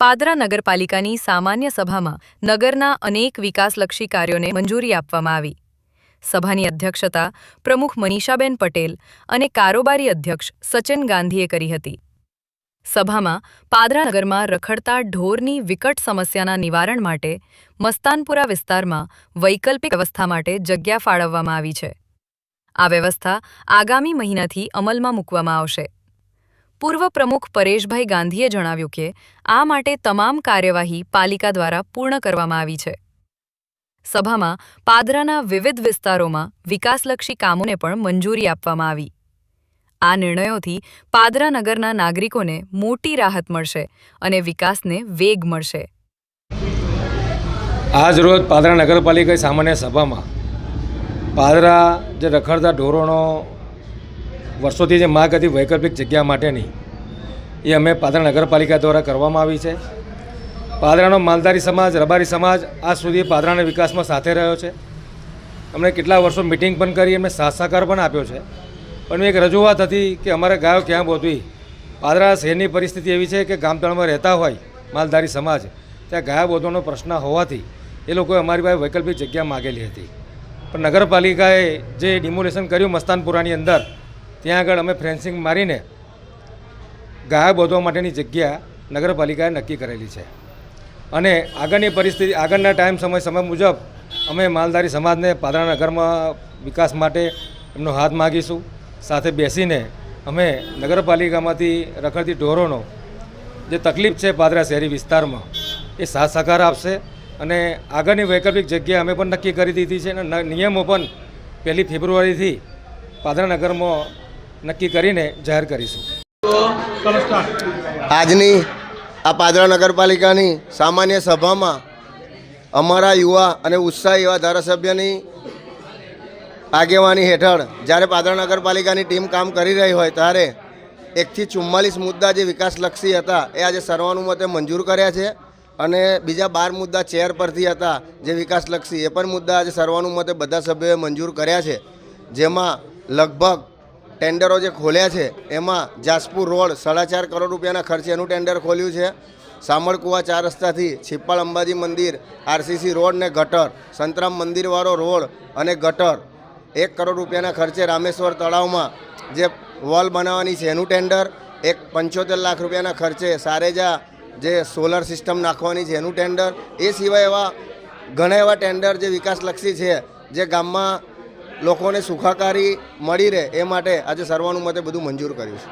પાદરા નગરપાલિકાની સામાન્ય સભામાં નગરના અનેક વિકાસલક્ષી કાર્યોને મંજૂરી આપવામાં આવી। સભાની અધ્યક્ષતા પ્રમુખ મનીષાબેન પટેલ અને કારોબારી અધ્યક્ષ સચિન ગાંધીએ કરી હતી। સભામાં પાદરા નગરમાં રખડતા ઢોરની વિકટ સમસ્યાના નિવારણ માટે મસ્તાનપુરા વિસ્તારમાં વૈકલ્પિક વ્યવસ્થા માટે જગ્યા ફાળવવામાં આવી છે। આ વ્યવસ્થા આગામી મહિનાથી અમલમાં મૂકવામાં આવશે। પૂર્વ પ્રમુખ પરેશભાઈ ગાંધીએ જણાવ્યું કે આ માટે તમામ કાર્યવાહી પાલિકા દ્વારા પૂર્ણ કરવામાં આવી છે। સભામાં પાદરાના વિવિધ વિસ્તારોમાં વિકાસલક્ષી કામોને પણ મંજૂરી આપવામાં આવી। આ નિર્ણયોથી પાદરા નગરના નાગરિકોને મોટી રાહત મળશે અને વિકાસને વેગ મળશે। આજ રોજ પાદરા નગરપાલિકા સામાન્ય સભામાં પાદરા જે રખડતા ઢોરોનો વર્ષોથી જે માંગ હતી વૈકલ્પિક જગ્યા માટેની એ અમે પાદરા નગરપાલિકા દ્વારા કરવામાં આવી છે। પાદરાનો માલધારી સમાજ, રબારી સમાજ આજ સુધી પાદરાના વિકાસમાં સાથે રહ્યો છે। અમને કેટલા વર્ષો મિટિંગ પણ કરી, એમને સાથ સહકાર પણ આપ્યો છે। પણ એક રજૂઆત હતી કે અમારે ગાયો ક્યાં બોધવી। પાદરા શહેરની પરિસ્થિતિ એવી છે કે ગામતળમાં રહેતા હોય માલધારી સમાજ, ત્યાં ગાયો બોધવાનો પ્રશ્ન હોવાથી એ લોકોએ અમારી પાસે વૈકલ્પિક જગ્યા માગેલી હતી। પણ નગરપાલિકાએ જે ડિમોલેશન કર્યું મસ્તાનપુરાની અંદર, ત્યાં આગળ અમે ફેન્સિંગ મારીને ગાયો બોધવા માટેની જગ્યા નગરપાલિકાએ નક્કી કરેલી છે। અને આગળની પરિસ્થિતિ, આગળના સમય મુજબ અમે માલધારી સમાજને પાદરા નગરમાં વિકાસ માટે એમનો હાથ માગીશું। સાથે બેસીને અમે નગરપાલિકામાંથી રખડતી ઢોરોનો જે તકલીફ છે પાદરા શહેરી વિસ્તારમાં એ સાથ સહકાર આપશે। અને આગળની વૈકલ્પિક જગ્યા અમે પણ નક્કી કરી દીધી છે અને નિયમો પણ 1 ફેબ્રુઆરીથી પાદરા નગરમાં નક્કી કરીને જાહેર કરીશું। આજની આ પાદરા નગરપાલિકાની સામાન્ય સભામાં અમારા યુવા અને ઉત્સાહી એવા ધારાસભ્યની આગેવાની હેઠળ જ્યારે પાદરા નગરપાલિકાની ટીમ કામ કરી રહી હોય ત્યારે 1 થી 44 મુદ્દા જે વિકાસલક્ષી હતા એ આજે સર્વાનુમતે મંજૂર કર્યા છે। અને બીજા 12 મુદ્દા ચેર પરથી હતા જે વિકાસલક્ષી, એ પણ મુદ્દા આજે સર્વાનુમતે બધા સભ્યોએ મંજૂર કર્યા છે। જેમાં લગભગ ટેન્ડરો જે ખોલ્યા છે એમાં જાસપુર રોડ 4.5 કરોડ રૂપિયાના ખર્ચે એનું ટેન્ડર ખોલ્યું છે। સામળકુવા 4 રસ્તાથી છિપ્પાળ અંબાજી મંદિર આરસીસી રોડ ને ગટર, સંતરામ મંદિરવાળો રોડ અને ગટર 1 કરોડ રૂપિયાના ખર્ચે રામેશ્વર તળાવમાં જે વોલ બનાવવાની છે એનું ટેન્ડર, 75 લાખ રૂપિયાના ખર્ચે સારેજા જે સોલર સિસ્ટમ નાખવાની છે એનું ટેન્ડર, એ સિવાય એવા ઘણા એવા ટેન્ડર જે વિકાસલક્ષી છે જે ગામમાં લોકોને સુખાકારી મળી રહે એ માટે આજે સર્વાનુમતે બધું મંજૂર કર્યું છે।